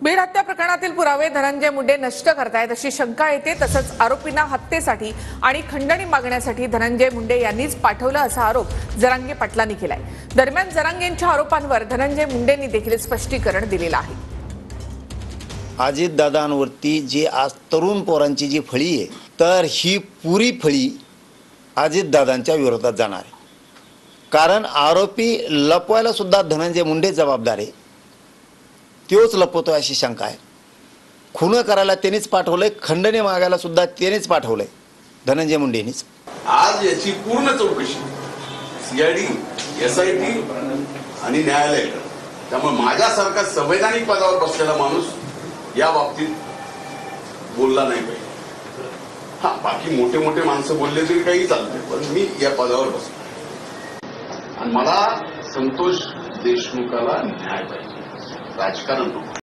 बीड हत्या प्रकरणातील पुरावे धनंजय मुंडे नष्ट करतायत अशी शंका येते। तसंच आरोपींना हत्येसाठी आणि खंडणी मागण्यासाठी धनंजय मुंडे यांनीच पाठवलं असा आरोप जरांगे पाटलांनी केलाय। दरम्यान जरांगेंच्या आरोपांवर धनंजय मुंडेंनी देखील स्पष्टीकरण दिलेलं आहे। अजितदादांवरती जी आज तरुण पोरांची जी फळी आहे, तर ही पुरी फळी अजितदादांच्या विरोधात जाणार आहे। कारण आरोपी लपवायला सुद्धा धनंजय मुंडे जबाबदार आहे, तोच लपवतो अशी शंका आहे। खून करायला त्यांनीच पाठवलंय, खंडणी मागायला सुद्धा त्यांनीच पाठवलंय, धनंजय मुंडेंनीच। आज याची पूर्ण चौकशी सीआयडी, एसआयटी आणि न्यायालय, त्यामुळे माझ्यासारखा संवैधानिक पदावर बसलेला माणूस या बाबतीत बोलला नाही पाहिजे। हा, बाकी मोठे मोठे माणसं बोलले तरी काही चालते, पण मी या पदावर बसलो आणि मला संतोष देशमुखाला न्याय पाहिजे, राजकारण नको।